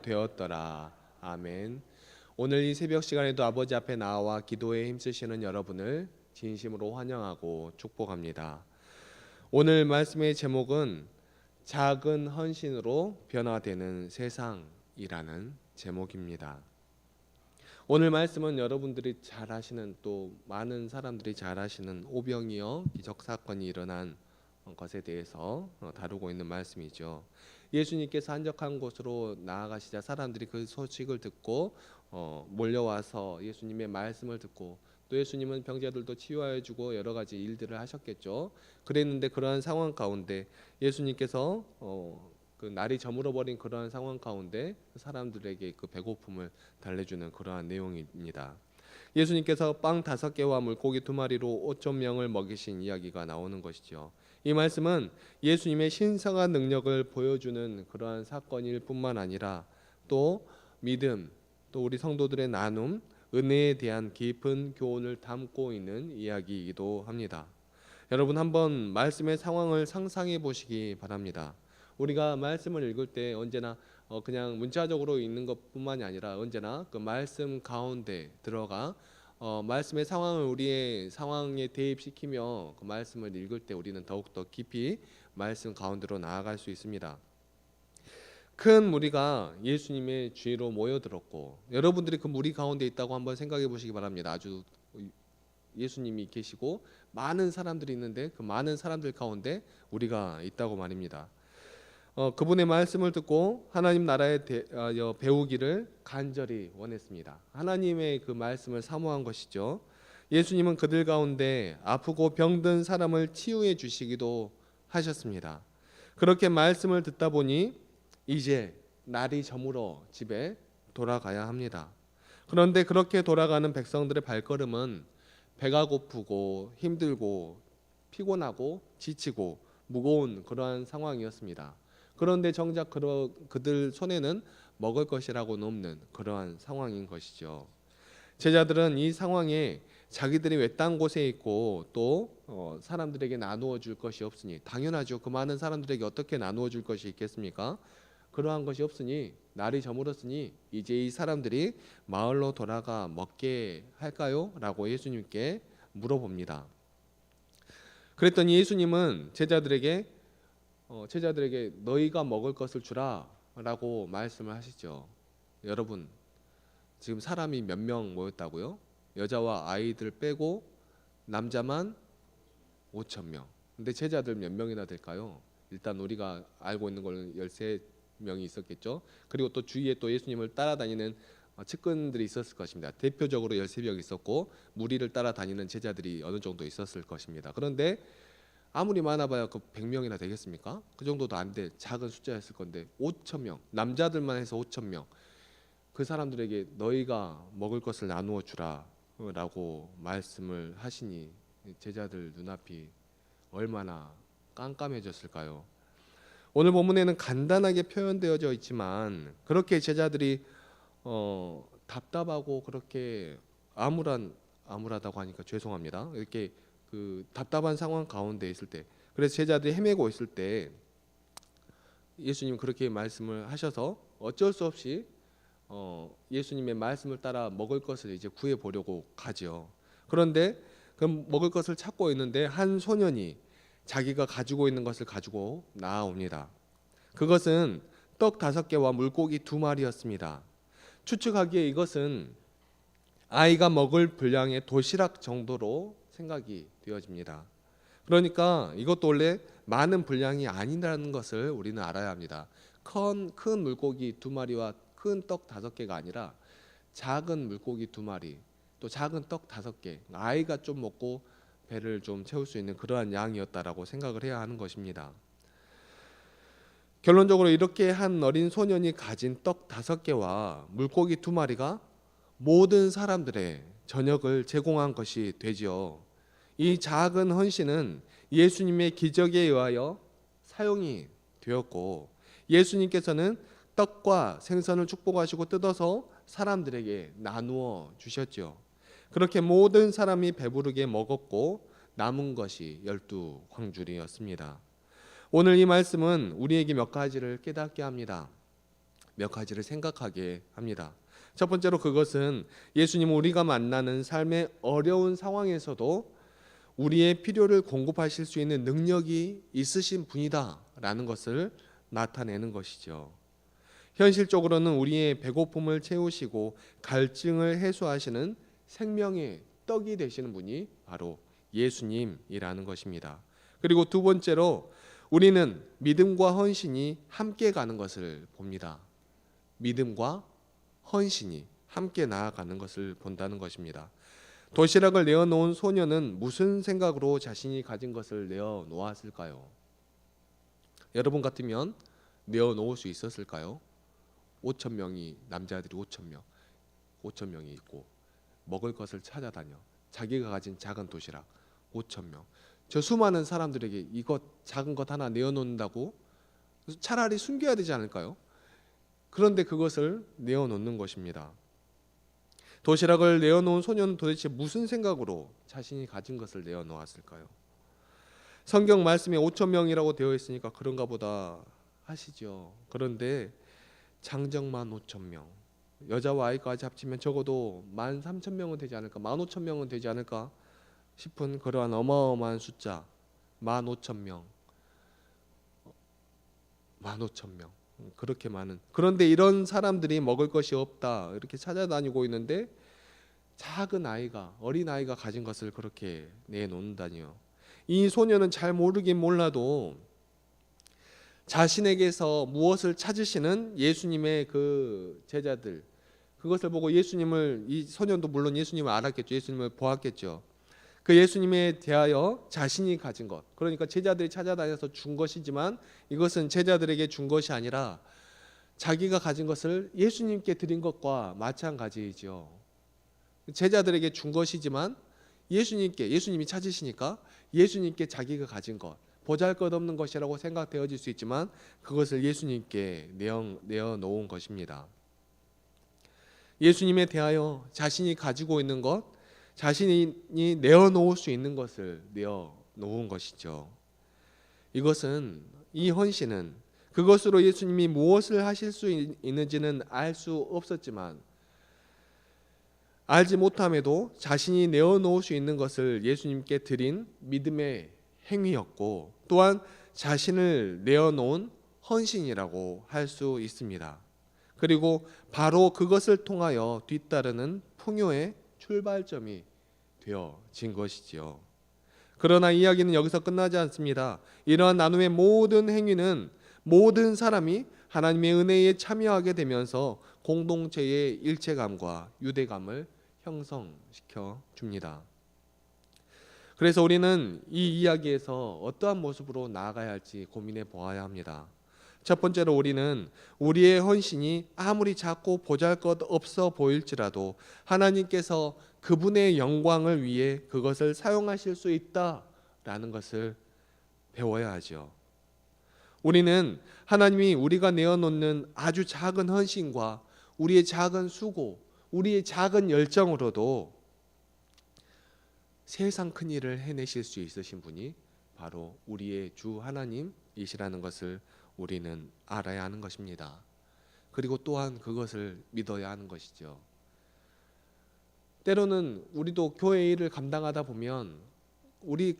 되었더라. 아멘. 오늘 이 새벽 시간에도 아버지 앞에 나와 기도에 힘쓰시는 여러분을 진심으로 환영하고 축복합니다. 오늘 말씀의 제목은 작은 헌신으로 변화되는 세상이라는 제목입니다. 오늘 말씀은 여러분들이 잘 아시는, 또 많은 사람들이 잘 아시는 오병이어 기적 사건이 일어난 것에 대해서 다루고 있는 말씀이죠. 예수님께서 한적한 곳으로 나아가시자 사람들이 그 소식을 듣고 몰려와서 예수님의 말씀을 듣고, 또 예수님은 병자들도 치유하여 주고 여러 가지 일들을 하셨겠죠. 그랬는데 그러한 상황 가운데 예수님께서 그 날이 저물어버린 그러한 상황 가운데 사람들에게 그 배고픔을 달래주는 그러한 내용입니다. 예수님께서 빵 5개와 물고기 2마리로 5천 명을 먹이신 이야기가 나오는 것이죠. 이 말씀은 예수님의 신성한 능력을 보여주는 그러한 사건일 뿐만 아니라 또 믿음, 또 우리 성도들의 나눔, 은혜에 대한 깊은 교훈을 담고 있는 이야기이기도 합니다. 여러분, 한번 말씀의 상황을 상상해 보시기 바랍니다. 우리가 말씀을 읽을 때 언제나 그냥 문자적으로 읽는 것뿐만이 아니라 언제나 그 말씀 가운데 들어가 말씀의 상황을 우리의 상황에 대입시키며 그 말씀을 읽을 때 우리는 더욱더 깊이 말씀 가운데로 나아갈 수 있습니다. 큰 무리가 예수님의 뒤로 모여들었고, 여러분들이 그 무리 가운데 있다고 한번 생각해 보시기 바랍니다. 아주 예수님이 계시고 많은 사람들이 있는데 그 많은 사람들 가운데 우리가 있다고 말입니다. 그분의 말씀을 듣고 하나님 나라에 배우기를 간절히 원했습니다. 하나님의 그 말씀을 사모한 것이죠. 예수님은 그들 가운데 아프고 병든 사람을 치유해 주시기도 하셨습니다. 그렇게 말씀을 듣다 보니 이제 날이 저물어 집에 돌아가야 합니다. 그런데 그렇게 돌아가는 백성들의 발걸음은 배가 고프고 힘들고 피곤하고 지치고 무거운 그러한 상황이었습니다. 그런데 정작 그들 손에는 먹을 것이라고는 없는 그러한 상황인 것이죠. 제자들은 이 상황에 자기들이 외딴 곳에 있고 또 사람들에게 나누어 줄 것이 없으니, 당연하죠. 그 많은 사람들에게 어떻게 나누어 줄 것이 있겠습니까? 그러한 것이 없으니, 날이 저물었으니 이제 이 사람들이 마을로 돌아가 먹게 할까요? 라고 예수님께 물어봅니다. 그랬더니 예수님은 제자들에게 너희가 먹을 것을 주라 라고 말씀을 하시죠. 여러분, 지금 사람이 몇 명 모였다고요? 여자와 아이들 빼고 남자만 5천 명. 근데 제자들 몇 명이나 될까요? 일단 우리가 알고 있는 걸 13명이 있었겠죠. 그리고 또 주위에 또 예수님을 따라다니는 측근들이 있었을 것입니다. 대표적으로 13명 있었고 무리를 따라다니는 제자들이 어느 정도 있었을 것입니다. 그런데 아무리 많아봐야 그 100명이나 되겠습니까? 그 정도도 안 될 작은 숫자였을 건데 5천 명, 남자들만 해서 5천 명. 그 사람들에게 너희가 먹을 것을 나누어 주라라고 말씀을 하시니 제자들 눈앞이 얼마나 깜깜해졌을까요? 오늘 본문에는 간단하게 표현되어져 있지만 그렇게 제자들이 답답하고 그렇게 암울하다고 하니까 죄송합니다. 이렇게 그 답답한 상황 가운데 있을 때, 그래서 제자들이 헤매고 있을 때 예수님 그렇게 말씀을 하셔서 어쩔 수 없이 예수님의 말씀을 따라 먹을 것을 이제 구해 보려고 가죠. 그런데 그 먹을 것을 찾고 있는데 한 소년이 자기가 가지고 있는 것을 가지고 나아옵니다. 그것은 떡 5개와 물고기 2마리였습니다. 추측하기에 이것은 아이가 먹을 분량의 도시락 정도로 생각이 되어집니다. 그러니까 이것도 원래 많은 분량이 아니라는 것을 우리는 알아야 합니다. 큰 물고기 2마리와 큰 떡 5개가 아니라 작은 물고기 2마리, 또 작은 떡 5개, 아이가 좀 먹고 배를 좀 채울 수 있는 그러한 양이었다라고 생각을 해야 하는 것입니다. 결론적으로 이렇게 한 어린 소년이 가진 떡 5개와 물고기 2마리가 모든 사람들의 저녁을 제공한 것이 되지요. 이 작은 헌신은 예수님의 기적에 의하여 사용이 되었고, 예수님께서는 떡과 생선을 축복하시고 뜯어서 사람들에게 나누어 주셨죠. 그렇게 모든 사람이 배부르게 먹었고 남은 것이 12광줄이었습니다. 오늘 이 말씀은 우리에게 몇 가지를 깨닫게 합니다. 몇 가지를 생각하게 합니다. 첫 번째로 그것은 예수님은 우리가 만나는 삶의 어려운 상황에서도 우리의 필요를 공급하실 수 있는 능력이 있으신 분이다라는 것을 나타내는 것이죠. 현실적으로는 우리의 배고픔을 채우시고 갈증을 해소하시는 생명의 떡이 되시는 분이 바로 예수님이라는 것입니다. 그리고 두 번째로 우리는 믿음과 헌신이 함께 가는 것을 봅니다. 믿음과 헌신이 함께 나아가는 것을 본다는 것입니다. 도시락을 내어놓은 소녀는 무슨 생각으로 자신이 가진 것을 내어놓았을까요? 여러분 같으면 내어놓을 수 있었을까요? 5천 명이 남자들이 5천 명이 있고 먹을 것을 찾아다녀 자기가 가진 작은 도시락 5천 명. 저 수많은 사람들에게 이것 작은 것 하나 내어놓는다고 차라리 숨겨야 되지 않을까요? 그런데 그것을 내어놓는 것입니다. 도시락을 내어놓은 소녀는 도대체 무슨 생각으로 자신이 가진 것을 내어놓았을까요? 성경 말씀에 5천 명이라고 되어 있으니까 그런가 보다 하시죠. 그런데 장정만 5천 명, 여자와 아이까지 합치면 적어도 13,000명은 되지 않을까, 15,000명은 되지 않을까 싶은 그러한 어마어마한 숫자, 15,000명, 15,000명, 그렇게 많은. 그런데 이런 사람들이 먹을 것이 없다 이렇게 찾아다니고 있는데 작은 아이가, 어린 아이가 가진 것을 그렇게 내놓는다니요. 이 소녀는 잘 모르긴 몰라도 자신에게서 무엇을 찾으시는 예수님의 그 제자들, 그것을 보고 예수님을, 이 소년도 물론 예수님을 알았겠죠. 예수님을 보았겠죠. 그 예수님에 대하여 자신이 가진 것, 그러니까 제자들이 찾아다녀서 준 것이지만 이것은 제자들에게 준 것이 아니라 자기가 가진 것을 예수님께 드린 것과 마찬가지이죠. 제자들에게 준 것이지만 예수님이 찾으시니까 예수님께 자기가 가진 것, 보잘것없는 것이라고 생각되어질 수 있지만 그것을 예수님께 내어놓은 것입니다. 예수님에 대하여 자신이 가지고 있는 것, 자신이 내어놓을 수 있는 것을 내어놓은 것이죠. 이것은, 이 헌신은 그것으로 예수님이 무엇을 하실 수 있는지는 알 수 없었지만, 알지 못함에도 자신이 내어놓을 수 있는 것을 예수님께 드린 믿음의 행위였고, 또한 자신을 내어놓은 헌신이라고 할 수 있습니다. 그리고 바로 그것을 통하여 뒤따르는 풍요의 출발점이 되어진 것이지요. 그러나 이야기는 여기서 끝나지 않습니다. 이러한 나눔의 모든 행위는 모든 사람이 하나님의 은혜에 참여하게 되면서 공동체의 일체감과 유대감을 형성시켜 줍니다. 그래서 우리는 이 이야기에서 어떠한 모습으로 나아가야 할지 고민해 보아야 합니다. 첫 번째로 우리는 우리의 헌신이 아무리 작고 보잘것없어 보일지라도 하나님께서 그분의 영광을 위해 그것을 사용하실 수 있다라는 것을 배워야 하죠. 우리는 하나님이 우리가 내어놓는 아주 작은 헌신과 우리의 작은 수고, 우리의 작은 열정으로도 세상 큰 일을 해내실 수 있으신 분이 바로 우리의 주 하나님이시라는 것을 우리는 알아야 하는 것입니다. 그리고 또한 그것을 믿어야 하는 것이죠. 때로는 우리도 교회 일을 감당하다 보면 우리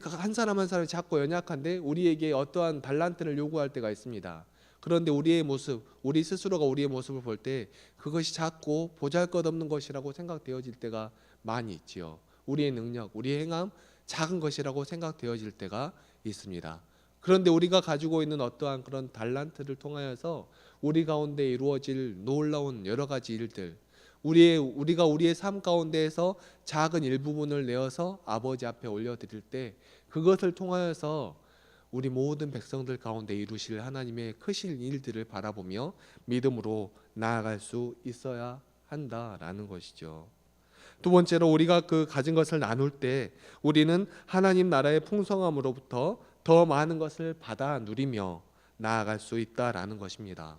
한 사람 한 사람이 작고 연약한데 우리에게 어떠한 달란트를 요구할 때가 있습니다. 그런데 우리의 모습, 우리 스스로가 우리의 모습을 볼 때 그것이 작고 보잘것없는 것이라고 생각되어질 때가 많이 있지요. 우리의 능력, 우리의 행함 작은 것이라고 생각되어질 때가 있습니다. 그런데 우리가 가지고 있는 어떠한 그런 달란트를 통하여서 우리 가운데 이루어질 놀라운 여러 가지 일들, 우리가 우리의 삶 가운데에서 작은 일부분을 내어서 아버지 앞에 올려드릴 때 그것을 통하여서 우리 모든 백성들 가운데 이루실 하나님의 크신 일들을 바라보며 믿음으로 나아갈 수 있어야 한다라는 것이죠. 두 번째로 우리가 그 가진 것을 나눌 때 우리는 하나님 나라의 풍성함으로부터 더 많은 것을 받아 누리며 나아갈 수 있다라는 것입니다.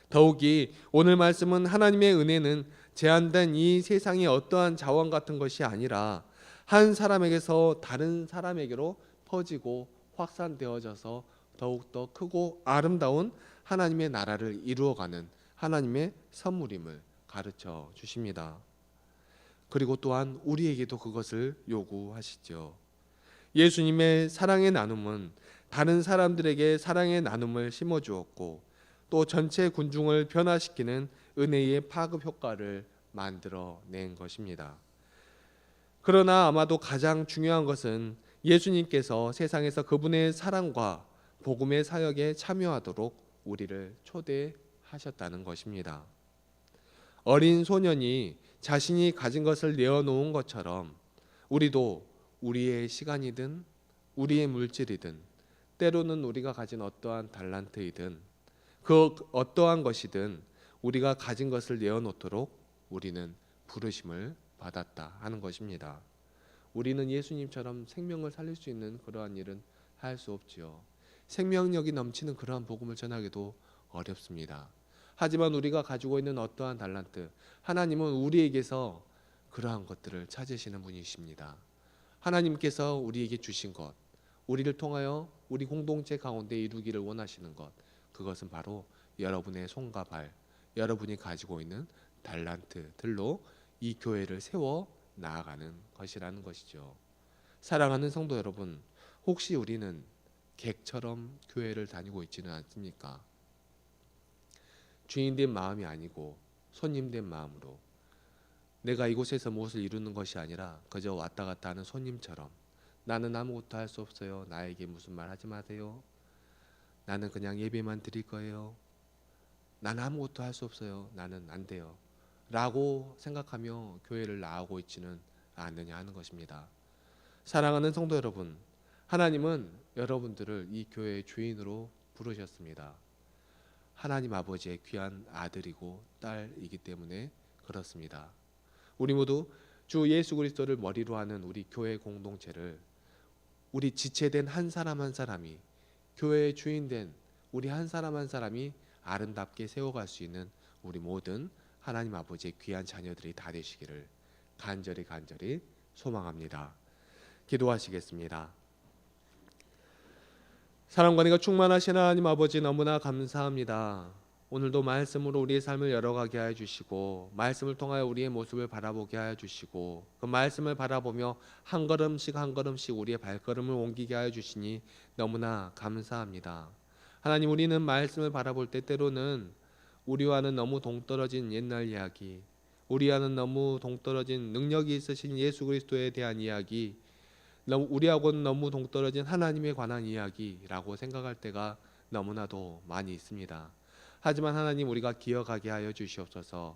더욱이 오늘 말씀은 하나님의 은혜는 제한된 이 세상의 어떠한 자원 같은 것이 아니라 한 사람에게서 다른 사람에게로 퍼지고 확산되어져서 더욱더 크고 아름다운 하나님의 나라를 이루어가는 하나님의 선물임을 가르쳐 주십니다. 그리고 또한 우리에게도 그것을 요구하시죠. 예수님의 사랑의 나눔은 다른 사람들에게 사랑의 나눔을 심어주었고 또 전체 군중을 변화시키는 은혜의 파급 효과를 만들어낸 것입니다. 그러나 아마도 가장 중요한 것은 예수님께서 세상에서 그분의 사랑과 복음의 사역에 참여하도록 우리를 초대하셨다는 것입니다. 어린 소년이 자신이 가진 것을 내어놓은 것처럼 우리도 우리의 시간이든 우리의 물질이든 때로는 우리가 가진 어떠한 달란트이든 그 어떠한 것이든 우리가 가진 것을 내어놓도록 우리는 부르심을 받았다 하는 것입니다. 우리는 예수님처럼 생명을 살릴 수 있는 그러한 일은 할 수 없지요. 생명력이 넘치는 그러한 복음을 전하기도 어렵습니다. 하지만 우리가 가지고 있는 어떠한 달란트, 하나님은 우리에게서 그러한 것들을 찾으시는 분이십니다. 하나님께서 우리에게 주신 것, 우리를 통하여 우리 공동체 가운데 이루기를 원하시는 것, 그것은 바로 여러분의 손과 발, 여러분이 가지고 있는 달란트들로 이 교회를 세워 나아가는 것이라는 것이죠. 사랑하는 성도 여러분, 혹시 우리는 객처럼 교회를 다니고 있지는 않습니까? 주인된 마음이 아니고 손님된 마음으로 내가 이곳에서 무엇을 이루는 것이 아니라 그저 왔다 갔다 하는 손님처럼 나는 아무것도 할 수 없어요. 나에게 무슨 말 하지 마세요. 나는 그냥 예배만 드릴 거예요. 나는 아무것도 할 수 없어요. 나는 안 돼요. 라고 생각하며 교회를 나오고 있지는 않느냐 하는 것입니다. 사랑하는 성도 여러분, 하나님은 여러분들을 이 교회의 주인으로 부르셨습니다. 하나님 아버지의 귀한 아들이고 딸이기 때문에 그렇습니다. 우리 모두 주 예수 그리스도를 머리로 하는 우리 교회 공동체를 우리 지체된 한 사람 한 사람이 교회의 주인된 우리 한 사람 한 사람이 아름답게 세워갈 수 있는 우리 모든 하나님 아버지의 귀한 자녀들이 다 되시기를 간절히 소망합니다. 기도하시겠습니다. 사랑과 은혜가 충만하신 하나님 아버지 너무나 감사합니다. 오늘도 말씀으로 우리의 삶을 열어가게 하여 주시고 말씀을 통하여 우리의 모습을 바라보게 하여 주시고 그 말씀을 바라보며 한 걸음씩 한 걸음씩 우리의 발걸음을 옮기게 하여 주시니 너무나 감사합니다. 하나님, 우리는 말씀을 바라볼 때 때로는 우리와는 너무 동떨어진 옛날 이야기, 우리와는 너무 동떨어진 능력이 있으신 예수 그리스도에 대한 이야기, 우리하고는 너무 동떨어진 하나님에 관한 이야기라고 생각할 때가 너무나도 많이 있습니다. 하지만 하나님, 우리가 기억하게 하여 주시옵소서.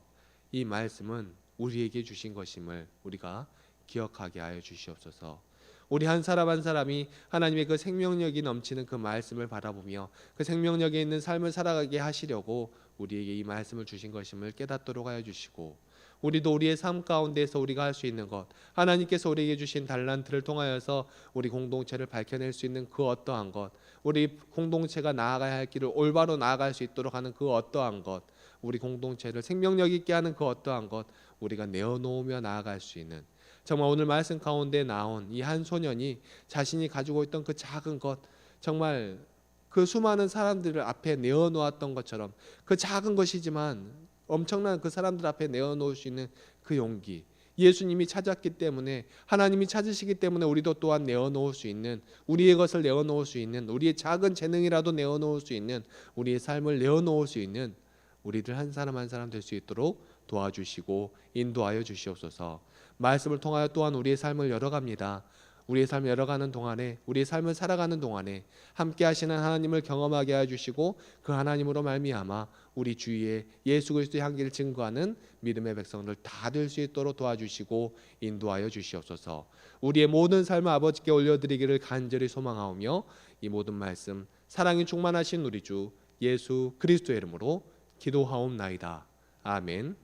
이 말씀은 우리에게 주신 것임을 우리가 기억하게 하여 주시옵소서. 우리 한 사람 한 사람이 하나님의 그 생명력이 넘치는 그 말씀을 바라보며 그 생명력에 있는 삶을 살아가게 하시려고 우리에게 이 말씀을 주신 것임을 깨닫도록 하여 주시고, 우리도 우리의 삶 가운데서 우리가 할 수 있는 것, 하나님께서 우리에게 주신 달란트를 통하여서 우리 공동체를 밝혀낼 수 있는 그 어떠한 것, 우리 공동체가 나아가야 할 길을 올바로 나아갈 수 있도록 하는 그 어떠한 것, 우리 공동체를 생명력 있게 하는 그 어떠한 것, 우리가 내어놓으며 나아갈 수 있는, 정말 오늘 말씀 가운데 나온 이 한 소년이 자신이 가지고 있던 그 작은 것, 정말 그 수많은 사람들을 앞에 내어놓았던 것처럼 그 작은 것이지만 엄청난 그 사람들 앞에 내어놓을 수 있는 그 용기, 예수님이 찾았기 때문에, 하나님이 찾으시기 때문에 우리도 또한 내어놓을 수 있는, 우리의 것을 내어놓을 수 있는, 우리의 작은 재능이라도 내어놓을 수 있는, 우리의 삶을 내어놓을 수 있는 우리들 한 사람 한 사람 될 수 있도록 도와주시고 인도하여 주시옵소서. 말씀을 통하여 또한 우리의 삶을 열어갑니다. 우리의 삶을 열어가는 동안에, 우리의 삶을 살아가는 동안에 함께 하시는 하나님을 경험하게 해주시고 그 하나님으로 말미암아 우리 주위에 예수 그리스도의 향기를 증거하는 믿음의 백성들 다 될 수 있도록 도와주시고 인도하여 주시옵소서. 우리의 모든 삶을 아버지께 올려드리기를 간절히 소망하오며 이 모든 말씀 사랑이 충만하신 우리 주 예수 그리스도의 이름으로 기도하옵나이다. 아멘.